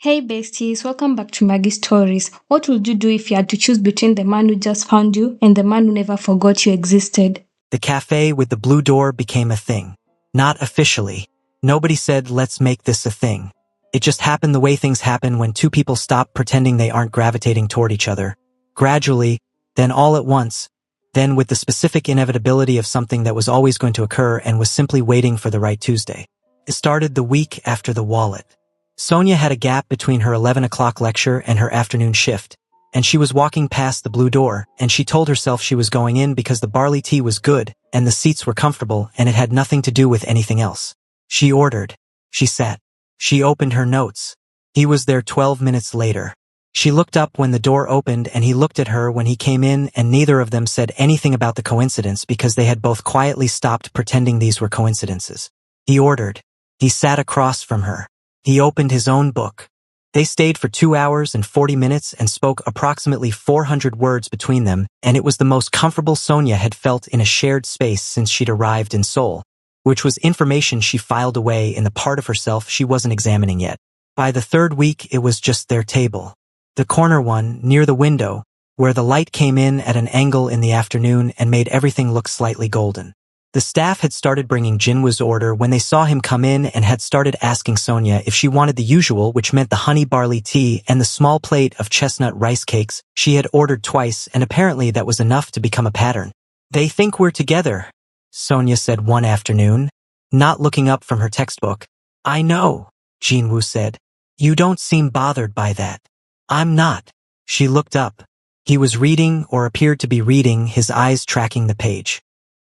Hey besties, welcome back to Maggie Stories. What would you do if you had to choose between the man who just found you and the man who never forgot you existed? The cafe with the blue door became a thing. Not officially. Nobody said, let's make this a thing. It just happened the way things happen when two people stop pretending they aren't gravitating toward each other. Gradually, then all at once, then with the specific inevitability of something that was always going to occur and was simply waiting for the right Tuesday. It started the week after the wallet. Sonia had a gap between her 11 o'clock lecture and her afternoon shift, and she was walking past the blue door, and she told herself she was going in because the barley tea was good, and the seats were comfortable, and it had nothing to do with anything else. She ordered. She sat. She opened her notes. He was there 12 minutes later. She looked up when the door opened, and he looked at her when he came in, and neither of them said anything about the coincidence because they had both quietly stopped pretending these were coincidences. He ordered. He sat across from her. He opened his own book. They stayed for 2 hours and 40 minutes and spoke approximately 400 words between them, and it was the most comfortable Sonia had felt in a shared space since she'd arrived in Seoul, which was information she filed away in the part of herself she wasn't examining yet. By the third week, it was just their table. The corner one, near the window, where the light came in at an angle in the afternoon and made everything look slightly golden. The staff had started bringing Jinwoo's order when they saw him come in and had started asking Sonia if she wanted the usual, which meant the honey barley tea and the small plate of chestnut rice cakes she had ordered twice, and apparently that was enough to become a pattern. "They think we're together," Sonia said one afternoon, not looking up from her textbook. "I know," Jinwoo said. "You don't seem bothered by that." "I'm not." She looked up. He was reading, or appeared to be reading, his eyes tracking the page.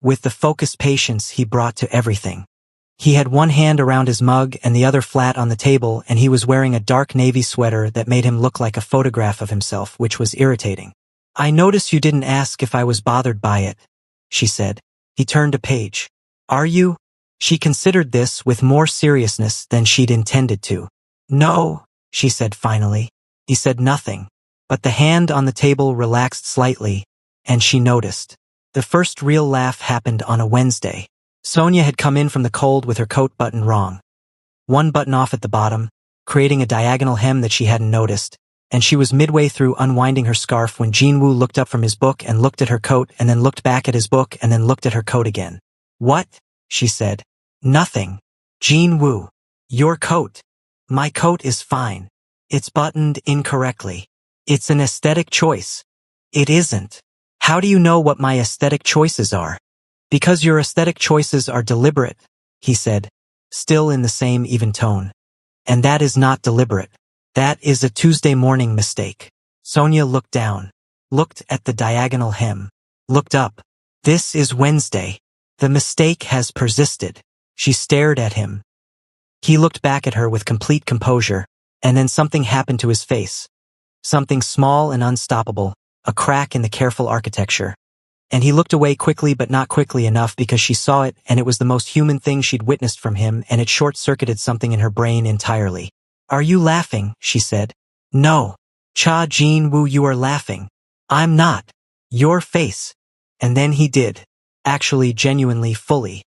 With the focused patience he brought to everything. He had one hand around his mug and the other flat on the table, and he was wearing a dark navy sweater that made him look like a photograph of himself, which was irritating. "I notice you didn't ask if I was bothered by it," she said. He turned a page. "Are you?" She considered this with more seriousness than she'd intended to. "No," she said finally. He said nothing, but the hand on the table relaxed slightly, and she noticed. The first real laugh happened on a Wednesday. Sonia had come in from the cold with her coat buttoned wrong. One button off at the bottom, creating a diagonal hem that she hadn't noticed, and she was midway through unwinding her scarf when Jinwoo looked up from his book and looked at her coat and then looked back at his book and then looked at her coat again. "What?" she said. "Nothing." "Jinwoo, your coat." "My coat is fine. It's buttoned incorrectly. It's an aesthetic choice." "It isn't." "How do you know what my aesthetic choices are?" "Because your aesthetic choices are deliberate," he said, still in the same even tone. "And that is not deliberate. That is a Tuesday morning mistake." Sonia looked down, looked at the diagonal hem, looked up. "This is Wednesday. The mistake has persisted." She stared at him. He looked back at her with complete composure, and then something happened to his face. Something small and unstoppable. A crack in the careful architecture. And he looked away quickly, but not quickly enough, because she saw it, and it was the most human thing she'd witnessed from him, and it short-circuited something in her brain entirely. "Are you laughing?" she said. "No. Cha Jinwoo, you are laughing." "I'm not." "Your face." And then he did. Actually, genuinely, fully.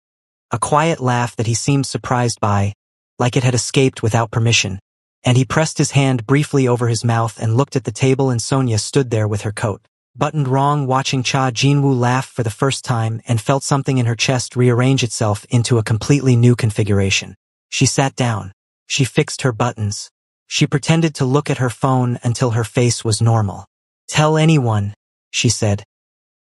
A quiet laugh that he seemed surprised by, like it had escaped without permission. And he pressed his hand briefly over his mouth and looked at the table, and Sonia stood there with her coat buttoned wrong, watching Cha Jinwoo laugh for the first time, and felt something in her chest rearrange itself into a completely new configuration. She sat down. She fixed her buttons. She pretended to look at her phone until her face was normal. "Tell anyone," she said,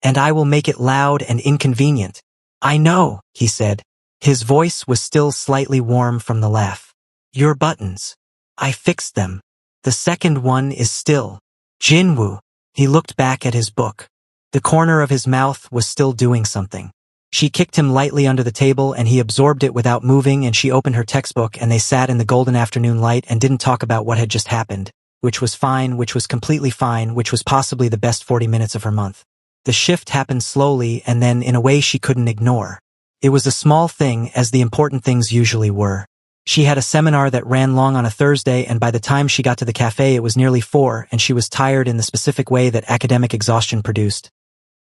"and I will make it loud and inconvenient." "I know," he said. His voice was still slightly warm from the laugh. "Your buttons. I fixed them. The second one is still." "Jinwoo." He looked back at his book. The corner of his mouth was still doing something. She kicked him lightly under the table, and he absorbed it without moving, and she opened her textbook, and they sat in the golden afternoon light and didn't talk about what had just happened, which was fine, which was completely fine, which was possibly the best 40 minutes of her month. The shift happened slowly, and then in a way she couldn't ignore. It was a small thing, as the important things usually were. She had a seminar that ran long on a Thursday, and by the time she got to the cafe it was nearly 4, and she was tired in the specific way that academic exhaustion produced.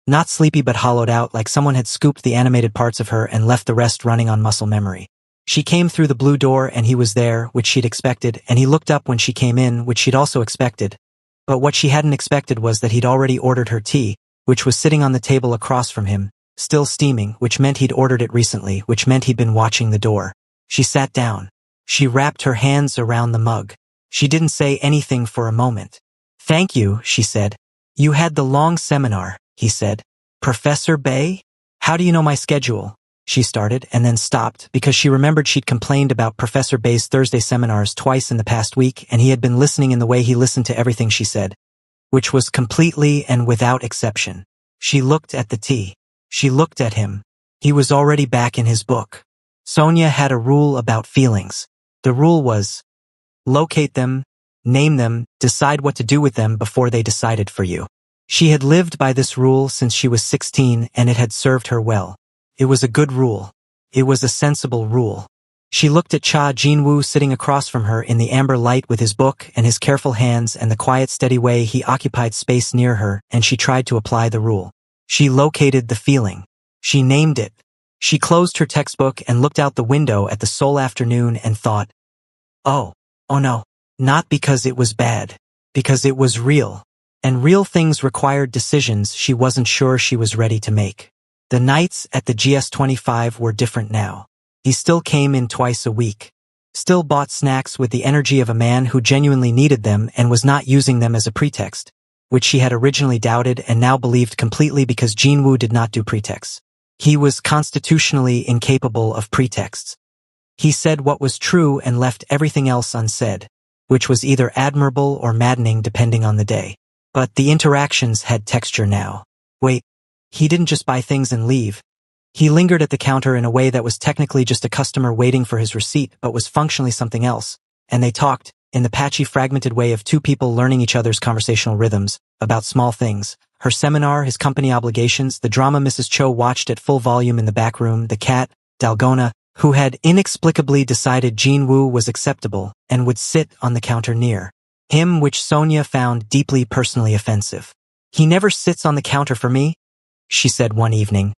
Not sleepy, but hollowed out, like someone had scooped the animated parts of her and left the rest running on muscle memory. She came through the blue door and he was there, which she'd expected, and he looked up when she came in, which she'd also expected. But what she hadn't expected was that he'd already ordered her tea, which was sitting on the table across from him, still steaming, which meant he'd ordered it recently, which meant he'd been watching the door. She sat down. She wrapped her hands around the mug. She didn't say anything for a moment. "Thank you," she said. "You had the long seminar," he said. "Professor Bay? How do you know my schedule?" She started and then stopped because she remembered she'd complained about Professor Bay's Thursday seminars twice in the past week, and he had been listening in the way he listened to everything she said, which was completely and without exception. She looked at the tea. She looked at him. He was already back in his book. Sonia had a rule about feelings. The rule was, locate them, name them, decide what to do with them before they decided for you. She had lived by this rule since she was 16, and it had served her well. It was a good rule. It was a sensible rule. She looked at Cha Jinwoo sitting across from her in the amber light with his book and his careful hands and the quiet, steady way he occupied space near her, and she tried to apply the rule. She located the feeling. She named it. She closed her textbook and looked out the window at the Seoul afternoon and thought, oh no, not because it was bad, because it was real. And real things required decisions she wasn't sure she was ready to make. The nights at the GS25 were different now. He still came in twice a week. Still bought snacks with the energy of a man who genuinely needed them and was not using them as a pretext, which she had originally doubted and now believed completely because Jinwoo did not do pretexts. He was constitutionally incapable of pretexts. He said what was true and left everything else unsaid, which was either admirable or maddening depending on the day. But the interactions had texture now. Wait, he didn't just buy things and leave. He lingered at the counter in a way that was technically just a customer waiting for his receipt but was functionally something else, and they talked, in the patchy, fragmented way of two people learning each other's conversational rhythms, about small things. Her seminar, his company obligations, the drama Mrs. Cho watched at full volume in the back room, the cat, Dalgona, who had inexplicably decided Jinwoo was acceptable and would sit on the counter near him, which Sonia found deeply personally offensive. "He never sits on the counter for me," she said one evening,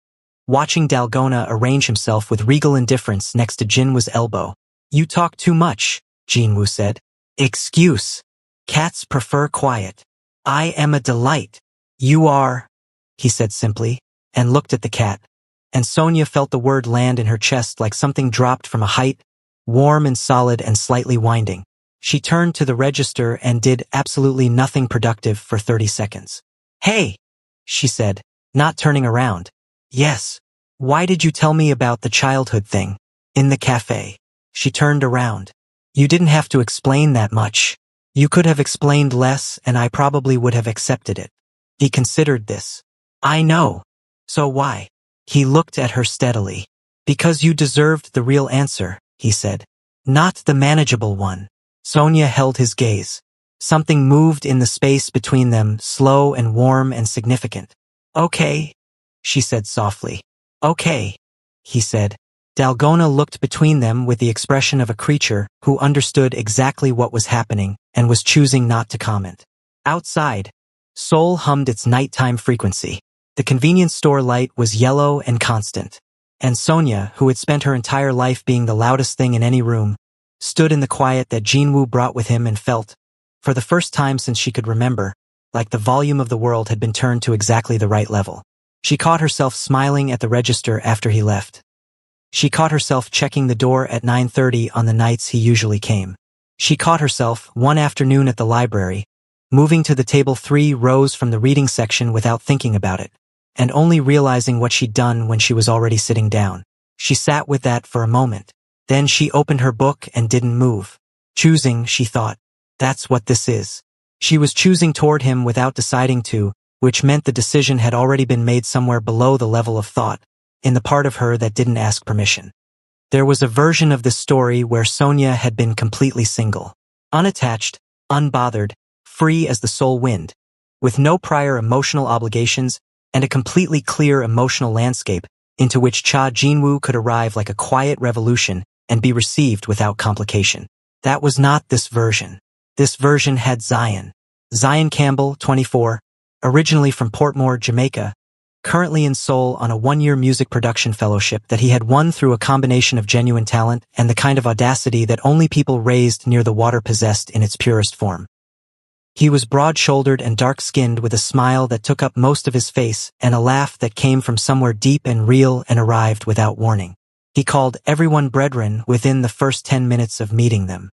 watching Dalgona arrange himself with regal indifference next to Jinwoo's elbow. "You talk too much," Jinwoo said. "Excuse. Cats prefer quiet. I am a delight." "You are," he said simply, and looked at the cat. And Sonia felt the word land in her chest like something dropped from a height, warm and solid and slightly winding. She turned to the register and did absolutely nothing productive for 30 seconds. "Hey," she said, not turning around. "Yes. Why did you tell me about the childhood thing? In the cafe?" She turned around. "You didn't have to explain that much. You could have explained less and I probably would have accepted it." He considered this. "I know. So why?" He looked at her steadily. "Because you deserved the real answer," he said. "Not the manageable one." Sonia held his gaze. Something moved in the space between them, slow and warm and significant. "Okay," she said softly. "Okay," he said. Dalgona looked between them with the expression of a creature who understood exactly what was happening and was choosing not to comment. Outside, Seoul hummed its nighttime frequency. The convenience store light was yellow and constant. And Sonia, who had spent her entire life being the loudest thing in any room, stood in the quiet that Jinwoo brought with him and felt, for the first time since she could remember, like the volume of the world had been turned to exactly the right level. She caught herself smiling at the register after he left. She caught herself checking the door at 9:30 on the nights he usually came. She caught herself, one afternoon at the library, moving to the table 3 rows from the reading section without thinking about it, and only realizing what she'd done when she was already sitting down. She sat with that for a moment. Then she opened her book and didn't move. Choosing, she thought. That's what this is. She was choosing toward him without deciding to, which meant the decision had already been made somewhere below the level of thought, in the part of her that didn't ask permission. There was a version of this story where Sonia had been completely single, unattached, unbothered, free as the soul wind, with no prior emotional obligations and a completely clear emotional landscape into which Cha Jinwoo could arrive like a quiet revolution and be received without complication. That was not this version. This version had Zion. Zion Campbell, 24, originally from Portmore, Jamaica, currently in Seoul on a one-year music production fellowship that he had won through a combination of genuine talent and the kind of audacity that only people raised near the water possessed in its purest form. He was broad-shouldered and dark-skinned with a smile that took up most of his face and a laugh that came from somewhere deep and real and arrived without warning. He called everyone brethren within the first 10 minutes of meeting them.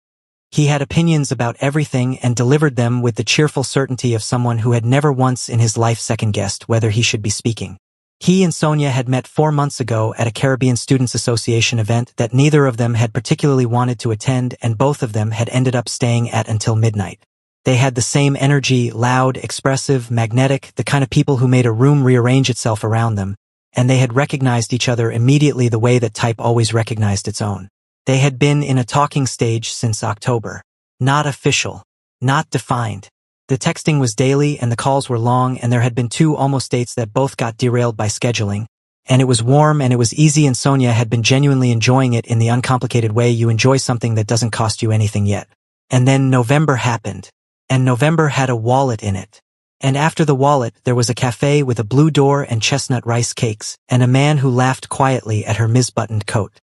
He had opinions about everything and delivered them with the cheerful certainty of someone who had never once in his life second-guessed whether he should be speaking. He and Sonia had met 4 months ago at a Caribbean Students Association event that neither of them had particularly wanted to attend, and both of them had ended up staying at until midnight. They had the same energy, loud, expressive, magnetic, the kind of people who made a room rearrange itself around them, and they had recognized each other immediately the way that type always recognized its own. They had been in a talking stage since October. Not official. Not defined. The texting was daily and the calls were long, and there had been 2 almost dates that both got derailed by scheduling. And it was warm and it was easy, and Sonia had been genuinely enjoying it in the uncomplicated way you enjoy something that doesn't cost you anything yet. And then November happened. And November had a wallet in it. And after the wallet, there was a cafe with a blue door and chestnut rice cakes, and a man who laughed quietly at her misbuttoned coat.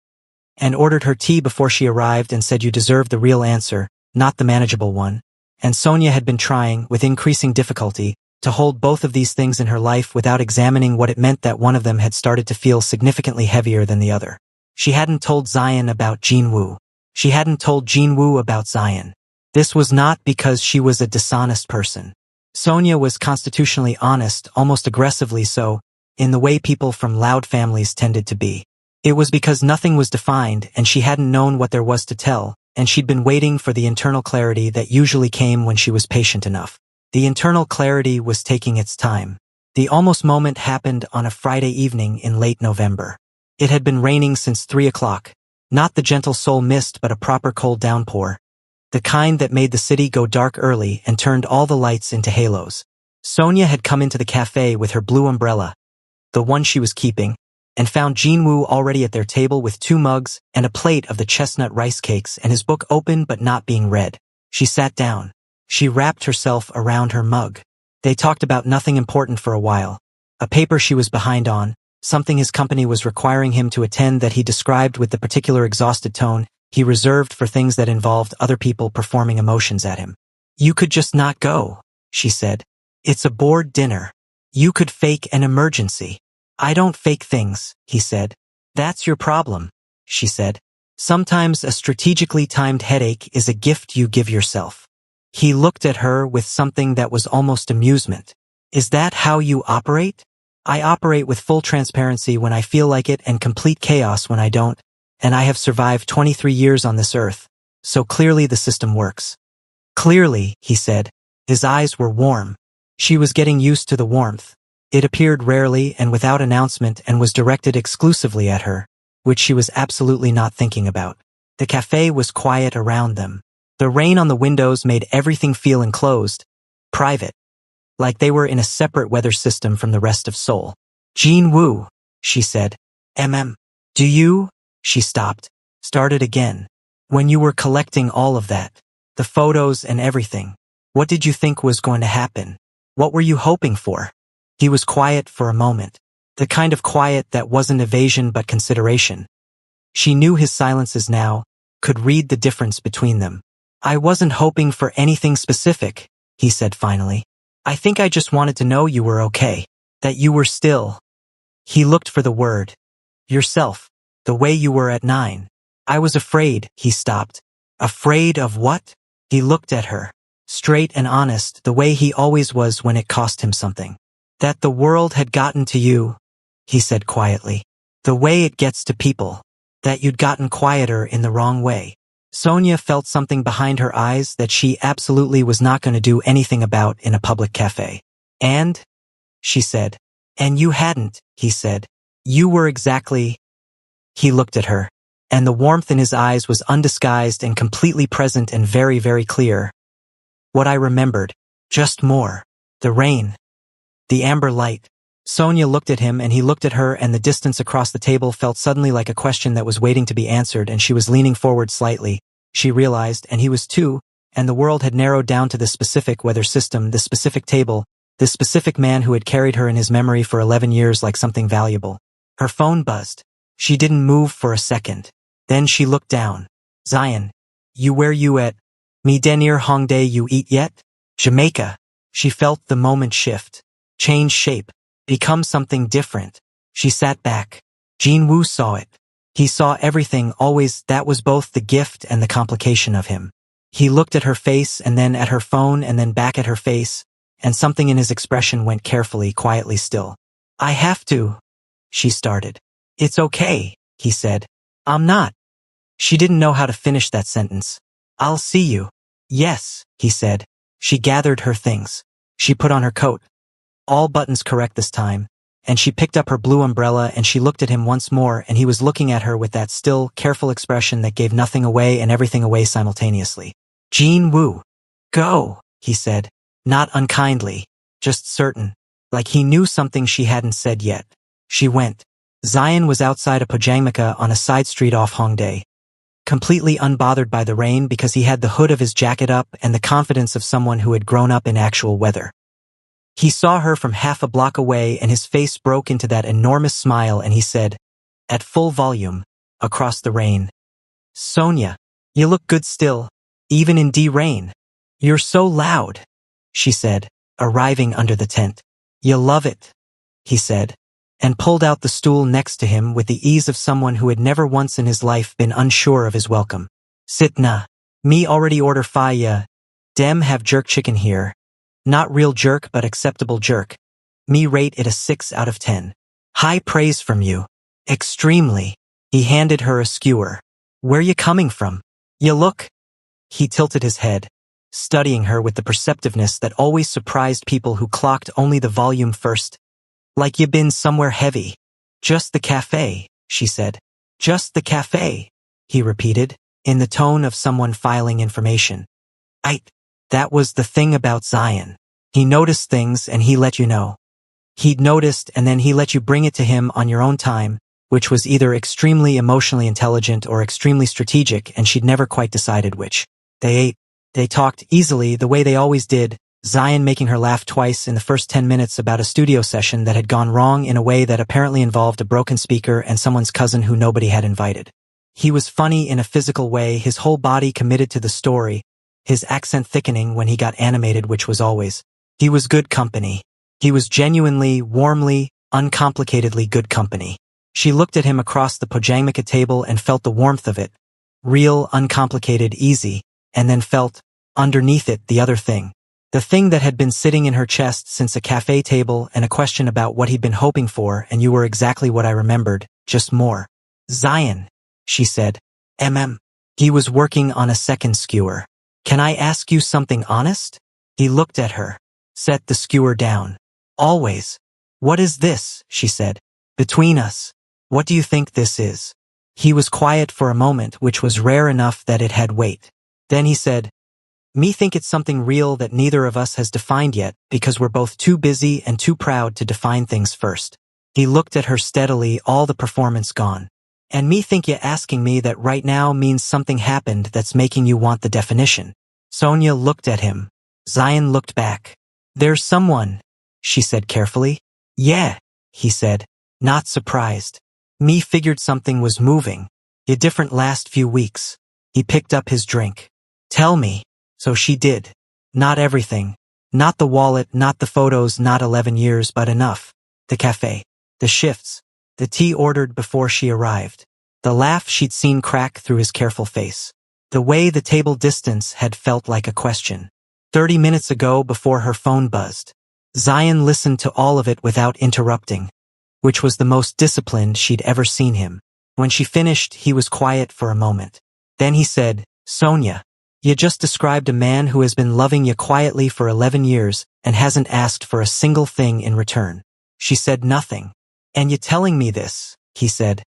And ordered her tea before she arrived and said you deserved the real answer, not the manageable one. And Sonia had been trying, with increasing difficulty, to hold both of these things in her life without examining what it meant that one of them had started to feel significantly heavier than the other. She hadn't told Zion about Jinwoo. She hadn't told Jinwoo about Zion. This was not because she was a dishonest person. Sonia was constitutionally honest, almost aggressively so, in the way people from loud families tended to be. It was because nothing was defined and she hadn't known what there was to tell, and she'd been waiting for the internal clarity that usually came when she was patient enough. The internal clarity was taking its time. The almost moment happened on a Friday evening in late November. It had been raining since 3 o'clock, not the gentle Seoul mist but a proper cold downpour. The kind that made the city go dark early and turned all the lights into halos. Sonia had come into the cafe with her blue umbrella, the one she was keeping, and found Jinwoo already at their table with 2 mugs and a plate of the chestnut rice cakes and his book open but not being read. She sat down. She wrapped herself around her mug. They talked about nothing important for a while. A paper she was behind on, something his company was requiring him to attend that he described with the particular exhausted tone he reserved for things that involved other people performing emotions at him. You could just not go, she said. It's a bored dinner. You could fake an emergency. I don't fake things, he said. That's your problem, she said. Sometimes a strategically timed headache is a gift you give yourself. He looked at her with something that was almost amusement. Is that how you operate? I operate with full transparency when I feel like it and complete chaos when I don't. And I have survived 23 years on this earth, so clearly the system works. Clearly, he said. His eyes were warm. She was getting used to the warmth. It appeared rarely and without announcement and was directed exclusively at her, which she was absolutely not thinking about. The cafe was quiet around them. The rain on the windows made everything feel enclosed, private, like they were in a separate weather system from the rest of Seoul. Jinwoo, she said. Do you? She stopped, started again. When you were collecting all of that, the photos and everything, what did you think was going to happen? What were you hoping for? He was quiet for a moment, the kind of quiet that wasn't evasion but consideration. She knew his silences now, could read the difference between them. I wasn't hoping for anything specific, he said finally. I think I just wanted to know you were okay, that you were still. He looked for the word. Yourself. The way you were at 9. I was afraid, he stopped. Afraid of what? He looked at her, straight and honest, the way he always was when it cost him something. That the world had gotten to you, he said quietly. The way it gets to people. That you'd gotten quieter in the wrong way. Sonia felt something behind her eyes that she absolutely was not going to do anything about in a public cafe. And? She said. And you hadn't, he said. You were exactly. He looked at her, and the warmth in his eyes was undisguised and completely present and very, very clear. What I remembered, just more. The rain. The amber light. Sonia looked at him and he looked at her, and the distance across the table felt suddenly like a question that was waiting to be answered, and she was leaning forward slightly. She realized, and he was too, and the world had narrowed down to the specific weather system, the specific table, this specific man who had carried her in his memory for 11 years like something valuable. Her phone buzzed. She didn't move for a second. Then she looked down. Zion, you where you at? Me denir Hongdae you eat yet? Jamaica. She felt the moment shift. Change shape. Become something different. She sat back. Jin Woo saw it. He saw everything always. That was both the gift and the complication of him. He looked at her face and then at her phone and then back at her face, and something in his expression went carefully, quietly still. I have to, she started. It's okay, he said. I'm not. She didn't know how to finish that sentence. I'll see you. Yes, he said. She gathered her things. She put on her coat. All buttons correct this time. And she picked up her blue umbrella and she looked at him once more, and he was looking at her with that still, careful expression that gave nothing away and everything away simultaneously. Jin Woo. Go, he said. Not unkindly. Just certain. Like he knew something she hadn't said yet. She went. Zion was outside a Pojangmaka on a side street off Hongdae. Completely unbothered by the rain because he had the hood of his jacket up and the confidence of someone who had grown up in actual weather. He saw her from half a block away and his face broke into that enormous smile and he said, at full volume, across the rain, Sonia, you look good still, even in rain. You're so loud, she said, arriving under the tent. You love it, he said, and pulled out the stool next to him with the ease of someone who had never once in his life been unsure of his welcome. Sit na. Me already order faya. Dem have jerk chicken here. Not real jerk but acceptable jerk. Me rate it a 6 out of 10. High praise from you. Extremely. He handed her a skewer. Where you coming from? You look. He tilted his head, studying her with the perceptiveness that always surprised people who clocked only the volume first. Like you been somewhere heavy. Just the cafe, she said. Just the cafe, he repeated, in the tone of someone filing information. That was the thing about Zion. He noticed things and he let you know. He'd noticed and then he let you bring it to him on your own time, which was either extremely emotionally intelligent or extremely strategic, and she'd never quite decided which. They ate. They talked easily the way they always did, Zion making her laugh twice in the first 10 minutes about a studio session that had gone wrong in a way that apparently involved a broken speaker and someone's cousin who nobody had invited. He was funny in a physical way, his whole body committed to the story, his accent thickening when he got animated, which was always. He was good company. He was genuinely, warmly, uncomplicatedly good company. She looked at him across the Pojangmaka table and felt the warmth of it. Real, uncomplicated, easy, and then felt, underneath it, the other thing. The thing that had been sitting in her chest since a cafe table and a question about what he'd been hoping for, and you were exactly what I remembered, just more. Zion, she said. He was working on a second skewer. Can I ask you something honest? He looked at her. Set the skewer down. Always. What is this? She said. Between us. What do you think this is? He was quiet for a moment, which was rare enough that it had weight. Then he said, Me think it's something real that neither of us has defined yet because we're both too busy and too proud to define things first. He looked at her steadily, all the performance gone. And me think you asking me that right now means something happened that's making you want the definition. Sonia looked at him. Zion looked back. There's someone, she said carefully. Yeah, he said, not surprised. Me figured something was moving. A different last few weeks. He picked up his drink. Tell me. So she did. Not everything. Not the wallet, not the photos, not 11 years, but enough. The cafe. The shifts. The tea ordered before she arrived. The laugh she'd seen crack through his careful face. The way the table distance had felt like a question. 30 minutes ago before her phone buzzed. Zion listened to all of it without interrupting, which was the most disciplined she'd ever seen him. When she finished, he was quiet for a moment. Then he said, Sonia, you just described a man who has been loving you quietly for 11 years and hasn't asked for a single thing in return. She said nothing. And you telling me this, he said.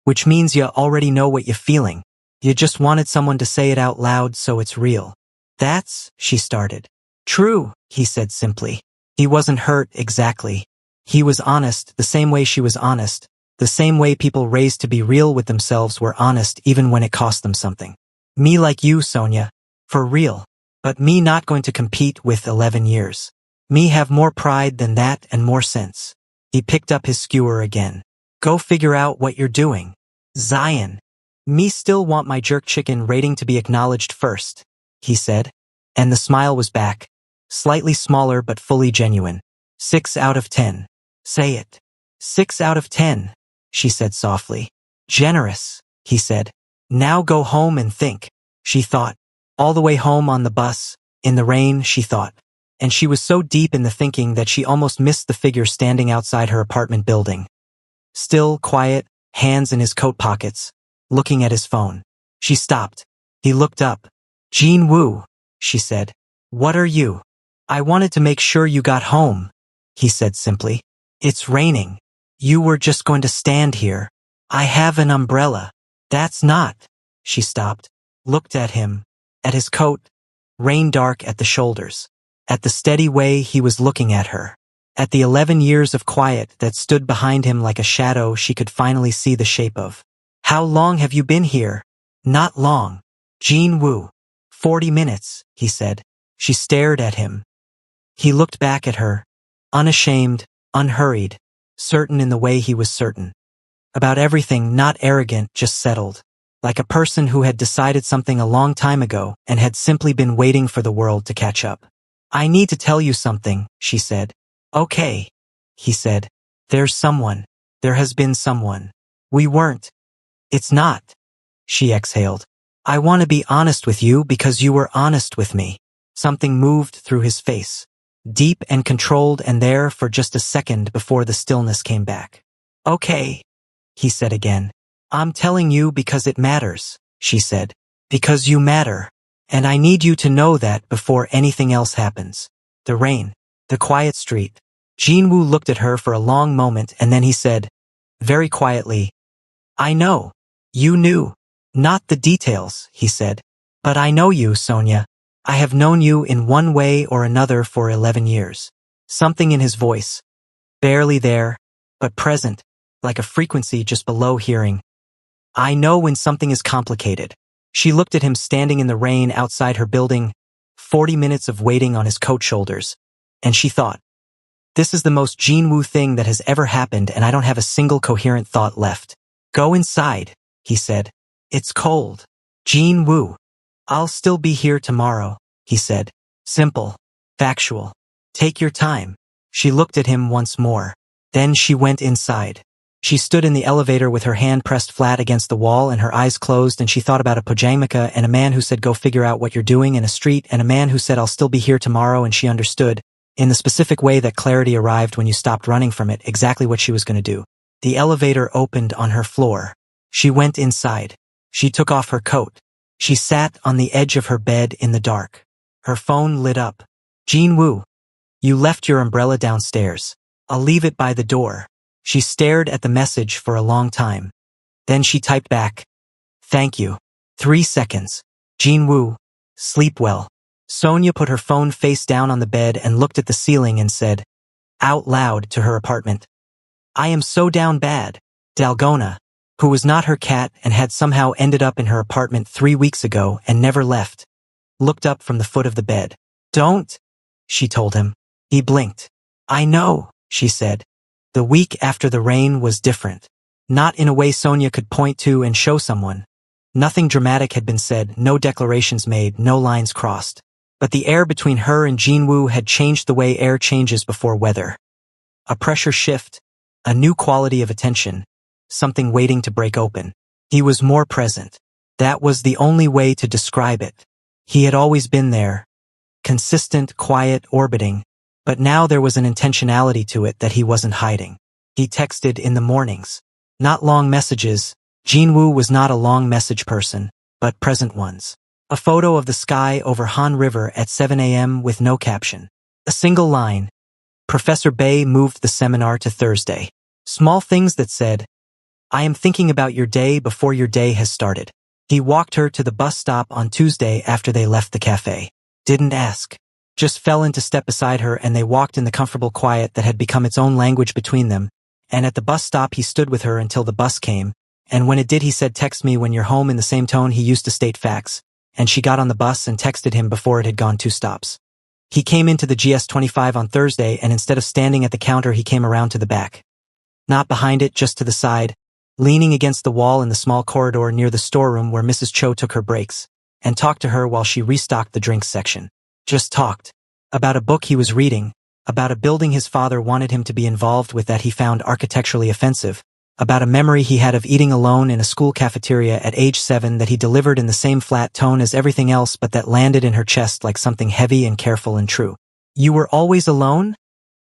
Which means you already know what you're feeling. You just wanted someone to say it out loud so it's real. That's, she started. True, he said simply. He wasn't hurt exactly. He was honest the same way she was honest, the same way people raised to be real with themselves were honest even when it cost them something. Me like you, Sonia. For real. But me not going to compete with 11 years. Me have more pride than that and more sense. He picked up his skewer again. Go figure out what you're doing. Zion. Me still want my jerk chicken rating to be acknowledged first, he said. And the smile was back. Slightly smaller but fully genuine. 6 out of 10. Say it. 6 out of 10, she said softly. Generous, he said. Now go home and think, she thought. All the way home on the bus, in the rain, she thought. And she was so deep in the thinking that she almost missed the figure standing outside her apartment building. Still, quiet, hands in his coat pockets, looking at his phone. She stopped. He looked up. Jean Wu, she said. What are you? I wanted to make sure you got home, he said simply. It's raining. You were just going to stand here. I have an umbrella. That's not. She stopped, looked at him, at his coat, rain dark at the shoulders, at the steady way he was looking at her, at the 11 years of quiet that stood behind him like a shadow she could finally see the shape of. How long have you been here? Not long. Jean Wu. 40 minutes, he said. She stared at him. He looked back at her, unashamed, unhurried, certain in the way he was certain. About everything, not arrogant, just settled. Like a person who had decided something a long time ago and had simply been waiting for the world to catch up. I need to tell you something, she said. Okay, he said. There's someone. There has been someone. We weren't. It's not. She exhaled. I want to be honest with you because you were honest with me. Something moved through his face. Deep and controlled and there for just a second before the stillness came back. Okay, he said again. I'm telling you because it matters, she said. Because you matter. And I need you to know that before anything else happens. The rain. The quiet street. Jean Wu looked at her for a long moment and then he said, very quietly, I know. You knew. Not the details, he said. But I know you, Sonia. I have known you in one way or another for 11 years. Something in his voice. Barely there, but present, like a frequency just below hearing. I know when something is complicated. She looked at him standing in the rain outside her building, 40 minutes of waiting on his coat shoulders, and she thought, this is the most Jean Wu thing that has ever happened and I don't have a single coherent thought left. Go inside, he said. It's cold. Jean Wu. I'll still be here tomorrow, he said. Simple. Factual. Take your time. She looked at him once more. Then she went inside. She stood in the elevator with her hand pressed flat against the wall and her eyes closed and she thought about a pajamaka and a man who said go figure out what you're doing in a street and a man who said I'll still be here tomorrow and she understood, in the specific way that clarity arrived when you stopped running from it, exactly what she was going to do. The elevator opened on her floor. She went inside. She took off her coat. She sat on the edge of her bed in the dark. Her phone lit up. Jean Wu. You left your umbrella downstairs. I'll leave it by the door. She stared at the message for a long time. Then she typed back. Thank you. 3 seconds. Jean Wu. Sleep well. Sonia put her phone face down on the bed and looked at the ceiling and said, out loud to her apartment, I am so down bad. Dalgona, who was not her cat and had somehow ended up in her apartment 3 weeks ago and never left, looked up from the foot of the bed. Don't, she told him. He blinked. I know, she said. The week after the rain was different. Not in a way Sonia could point to and show someone. Nothing dramatic had been said, no declarations made, no lines crossed. But the air between her and Jean Wu had changed the way air changes before weather. A pressure shift, a new quality of attention, something waiting to break open. He was more present. That was the only way to describe it. He had always been there, consistent, quiet, orbiting, but now there was an intentionality to it that he wasn't hiding. He texted in the mornings. Not long messages. Jean Wu was not a long message person, but present ones. A photo of the sky over Han River at 7 a.m. with no caption. A single line. Professor Bay moved the seminar to Thursday. Small things that said, I am thinking about your day before your day has started. He walked her to the bus stop on Tuesday after they left the cafe. Didn't ask. Just fell into step beside her and they walked in the comfortable quiet that had become its own language between them. And at the bus stop he stood with her until the bus came. And when it did he said text me when you're home in the same tone he used to state facts. And she got on the bus and texted him before it had gone 2 stops. He came into the GS25 on Thursday, and instead of standing at the counter, he came around to the back. Not behind it, just to the side, leaning against the wall in the small corridor near the storeroom where Mrs. Cho took her breaks, and talked to her while she restocked the drinks section. Just talked. About a book he was reading, about a building his father wanted him to be involved with that he found architecturally offensive, about a memory he had of eating alone in a school cafeteria at age 7 that he delivered in the same flat tone as everything else, but that landed in her chest like something heavy and careful and true. "You were always alone?"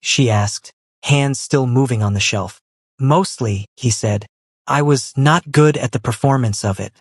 she asked, hands still moving on the shelf. "Mostly," he said. "I was not good at the performance of it.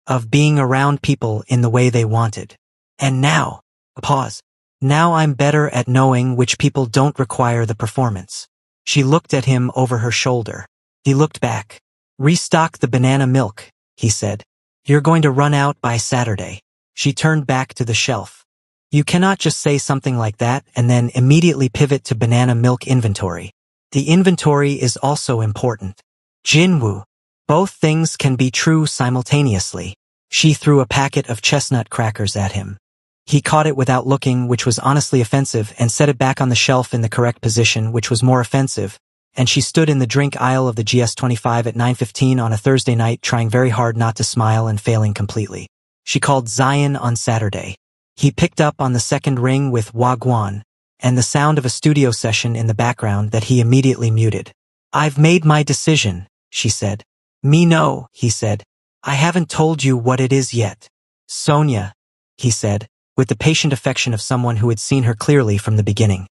Of being around people in the way they wanted. And now," a pause, "now I'm better at knowing which people don't require the performance." She looked at him over her shoulder. He looked back. "Restock the banana milk," he said. "You're going to run out by Saturday." She turned back to the shelf. "You cannot just say something like that and then immediately pivot to banana milk inventory. The inventory is also important. Jinwoo. Both things can be true simultaneously." She threw a packet of chestnut crackers at him. He caught it without looking, which was honestly offensive, and set it back on the shelf in the correct position, which was more offensive, and she stood in the drink aisle of the GS25 at 9:15 on a Thursday night, trying very hard not to smile and failing completely. She called Zion on Saturday. He picked up on the second ring with Wagwan, and the sound of a studio session in the background that he immediately muted. "I've made my decision," she said. "Me no," he said. "I haven't told you what it is yet." "Sonia," he said, with the patient affection of someone who had seen her clearly from the beginning.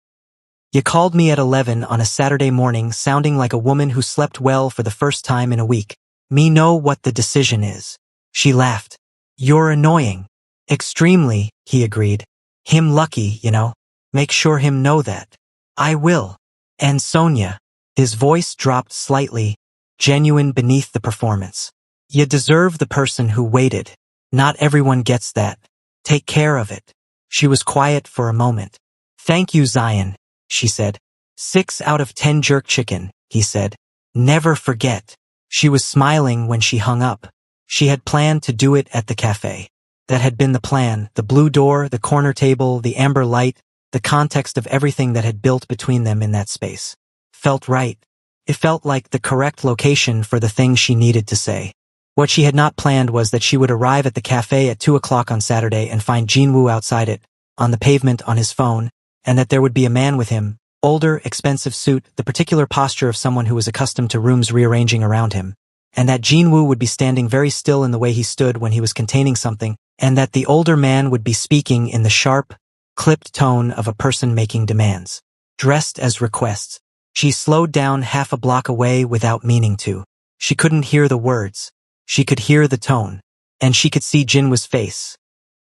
"You called me at 11 on a Saturday morning sounding like a woman who slept well for the first time in a week. Me know what the decision is." She laughed. "You're annoying." "Extremely," he agreed. "Him lucky, you know. Make sure him know that." "I will." "And Sonia." His voice dropped slightly, genuine beneath the performance. "You deserve the person who waited. Not everyone gets that. Take care of it." She was quiet for a moment. "Thank you, Zion," she said. 6 out of 10 jerk chicken, he said. "Never forget." She was smiling when she hung up. She had planned to do it at the cafe. That had been the plan, the blue door, the corner table, the amber light, the context of everything that had built between them in that space. Felt right. It felt like the correct location for the thing she needed to say. What she had not planned was that she would arrive at the cafe at 2 o'clock on Saturday and find Jinwoo outside it, on the pavement on his phone, and that there would be a man with him, older, expensive suit, the particular posture of someone who was accustomed to rooms rearranging around him, and that Jinwoo would be standing very still in the way he stood when he was containing something, and that the older man would be speaking in the sharp, clipped tone of a person making demands, dressed as requests. She slowed down half a block away without meaning to. She couldn't hear the words. She could hear the tone, and she could see Jinwoo's face,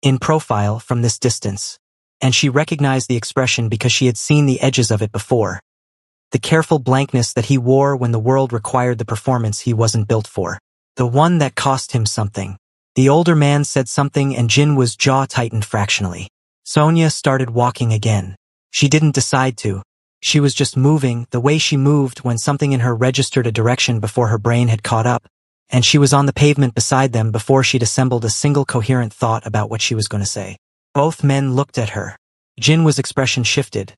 in profile from this distance, and she recognized the expression because she had seen the edges of it before. The careful blankness that he wore when the world required the performance he wasn't built for. The one that cost him something. The older man said something and Jinwoo's jaw tightened fractionally. Sonia started walking again. She didn't decide to. She was just moving the way she moved when something in her registered a direction before her brain had caught up, and she was on the pavement beside them before she'd assembled a single coherent thought about what she was going to say. Both men looked at her. Jinwoo's expression shifted.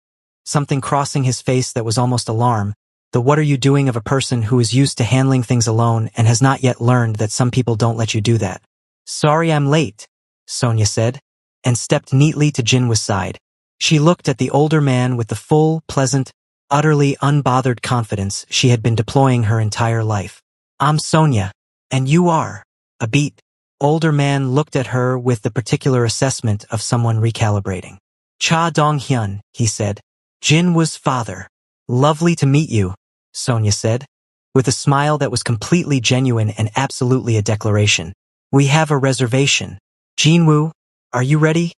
Something crossing his face that was almost alarm, the "what are you doing" of a person who is used to handling things alone and has not yet learned that some people don't let you do that. "Sorry I'm late," Sonia said, and stepped neatly to Jinwoo's side. She looked at the older man with the full, pleasant, utterly unbothered confidence she had been deploying her entire life. "I'm Sonia. And you are." A beat. Older man looked at her with the particular assessment of someone recalibrating. "Cha Dong-hyun," he said. "Jinwoo's father." "Lovely to meet you," Sonia said, with a smile that was completely genuine and absolutely a declaration. "We have a reservation." "Jinwoo, are you ready?"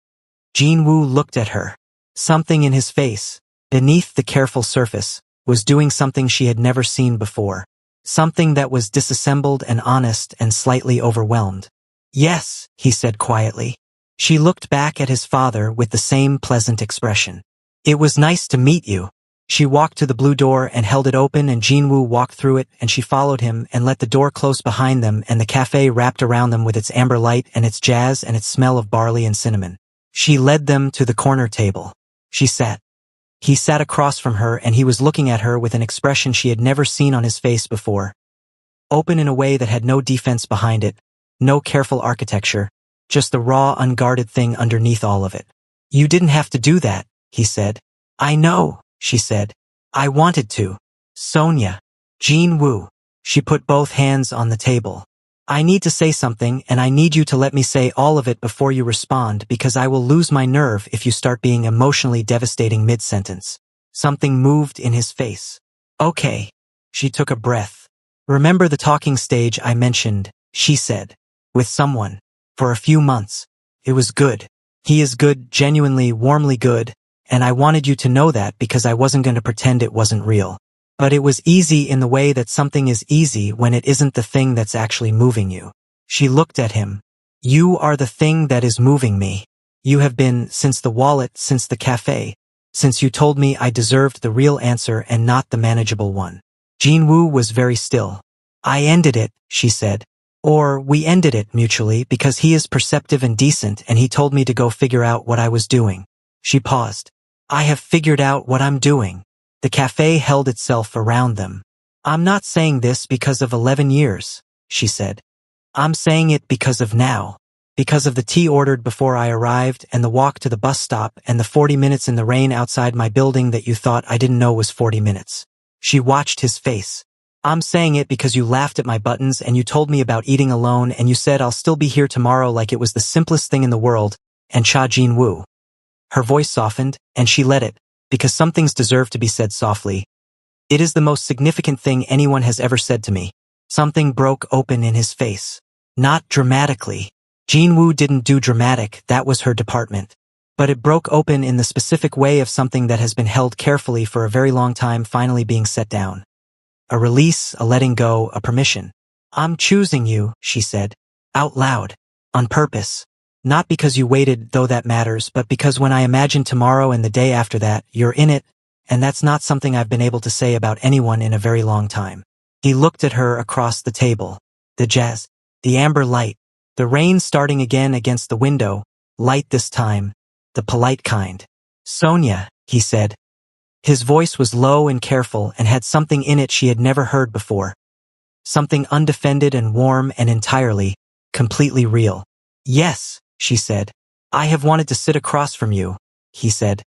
Jinwoo looked at her. Something in his face, beneath the careful surface, was doing something she had never seen before. Something that was disassembled and honest and slightly overwhelmed. "Yes," he said quietly. She looked back at his father with the same pleasant expression. "It was nice to meet you." She walked to the blue door and held it open, and Jinwoo walked through it, and she followed him and let the door close behind them, and the cafe wrapped around them with its amber light and its jazz and its smell of barley and cinnamon. She led them to the corner table. She sat. He sat across from her and he was looking at her with an expression she had never seen on his face before. Open in a way that had no defense behind it, no careful architecture, just the raw, unguarded thing underneath all of it. You didn't have to do that, he said. I know, she said. I wanted to. Sonia. Jean Wu. She put both hands on the table. I need to say something and I need you to let me say all of it before you respond because I will lose my nerve if you start being emotionally devastating mid-sentence. Something moved in his face. Okay. She took a breath. Remember the talking stage I mentioned, she said. With someone. For a few months. It was good. He is good, genuinely, warmly good, and I wanted you to know that because I wasn't going to pretend it wasn't real. But it was easy in the way that something is easy when it isn't the thing that's actually moving you. She looked at him. You are the thing that is moving me. You have been, since the wallet, since the cafe, since you told me I deserved the real answer and not the manageable one. Jean Wu was very still. I ended it, she said. Or, we ended it mutually because he is perceptive and decent and he told me to go figure out what I was doing. She paused. I have figured out what I'm doing. The cafe held itself around them. I'm not saying this because of 11 years, she said. I'm saying it because of now. Because of the tea ordered before I arrived and the walk to the bus stop and the 40 minutes in the rain outside my building that you thought I didn't know was 40 minutes. She watched his face. I'm saying it because you laughed at my buttons and you told me about eating alone and you said I'll still be here tomorrow like it was the simplest thing in the world, and Cha Jin Woo. Her voice softened, and she let it, because some things deserve to be said softly. It is the most significant thing anyone has ever said to me. Something broke open in his face. Not dramatically. Jin Woo didn't do dramatic, that was her department. But it broke open in the specific way of something that has been held carefully for a very long time finally being set down. A release, a letting go, a permission. I'm choosing you, she said. Out loud. On purpose. Not because you waited, though that matters, but because when I imagine tomorrow and the day after that, you're in it, and that's not something I've been able to say about anyone in a very long time. He looked at her across the table. The jazz. The amber light. The rain starting again against the window. Light this time. The polite kind. Sonia, he said. His voice was low and careful and had something in it she had never heard before. Something undefended and warm and entirely, completely real. Yes, she said. I have wanted to sit across from you, he said.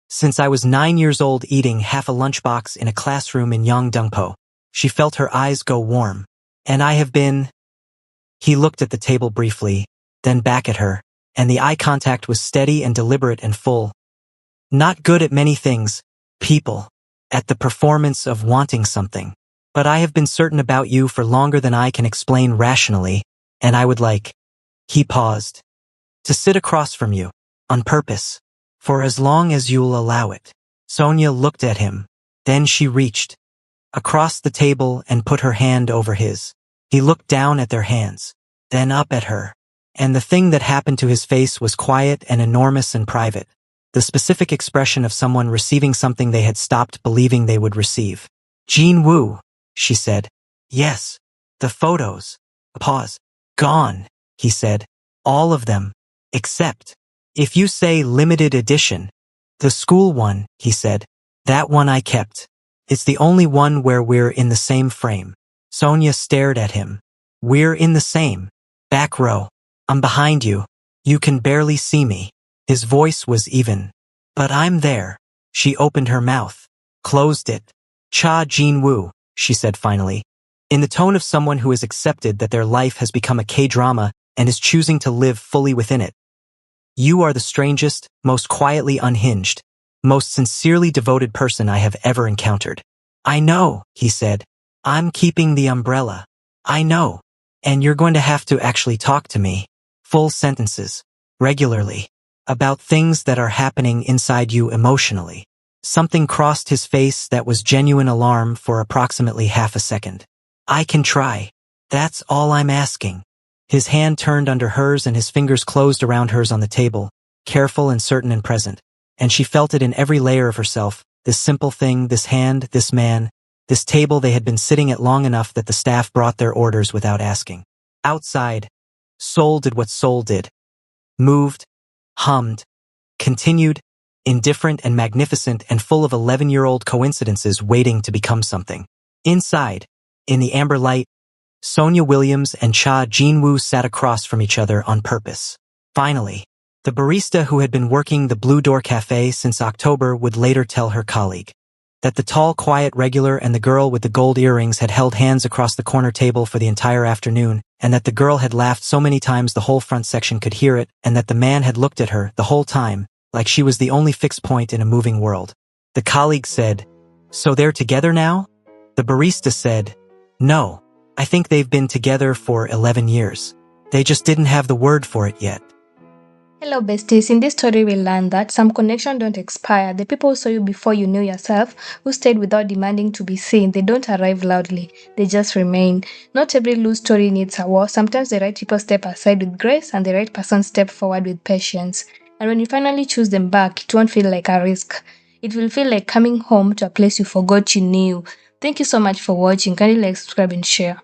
Since I was 9 years old eating half a lunchbox in a classroom in Yongdongpo. She felt her eyes go warm. And I have been... He looked at the table briefly, then back at her, and the eye contact was steady and deliberate and full. Not good at many things. People. At the performance of wanting something. But I have been certain about you for longer than I can explain rationally, and I would like... He paused. To sit across from you. On purpose. For as long as you'll allow it. Sonia looked at him. Then she reached across the table and put her hand over his. He looked down at their hands. Then up at her. And the thing that happened to his face was quiet and enormous and private. The specific expression of someone receiving something they had stopped believing they would receive. Jean Wu, she said. Yes. The photos. A pause. Gone, he said. All of them. Except. If you say limited edition. The school one, he said. That one I kept. It's the only one where we're in the same frame. Sonia stared at him. We're in the same. Back row. I'm behind you. You can barely see me. His voice was even. But I'm there. She opened her mouth. Closed it. Cha Jin Woo, she said finally. In the tone of someone who has accepted that their life has become a K-drama and is choosing to live fully within it. You are the strangest, most quietly unhinged, most sincerely devoted person I have ever encountered. I know, he said. I'm keeping the umbrella. I know. And you're going to have to actually talk to me. Full sentences. Regularly. About things that are happening inside you emotionally. Something crossed his face that was genuine alarm for approximately half a second. I can try. That's all I'm asking. His hand turned under hers and his fingers closed around hers on the table, careful and certain and present. And she felt it in every layer of herself, this simple thing, this hand, this man, this table they had been sitting at long enough that the staff brought their orders without asking. Outside, Soul did what Soul did. Moved, hummed, continued, indifferent and magnificent and full of 11-year-old coincidences waiting to become something. Inside, in the amber light, Sonia Williams and Cha Jinwoo sat across from each other on purpose. Finally, the barista who had been working the Blue Door Cafe since October would later tell her colleague that the tall, quiet regular and the girl with the gold earrings had held hands across the corner table for the entire afternoon, and that the girl had laughed so many times the whole front section could hear it, and that the man had looked at her the whole time, like she was the only fixed point in a moving world. The colleague said, "So they're together now?" The barista said, "No, I think they've been together for 11 years. They just didn't have the word for it yet." Hello besties, in this story we learned that some connections don't expire. The people who saw you before you knew yourself, who stayed without demanding to be seen, they don't arrive loudly, they just remain. Not every lose story needs a war. Sometimes the right people step aside with grace and the right person step forward with patience. And when you finally choose them back, it won't feel like a risk. It will feel like coming home to a place you forgot you knew. Thank you so much for watching. Kindly like, subscribe and share.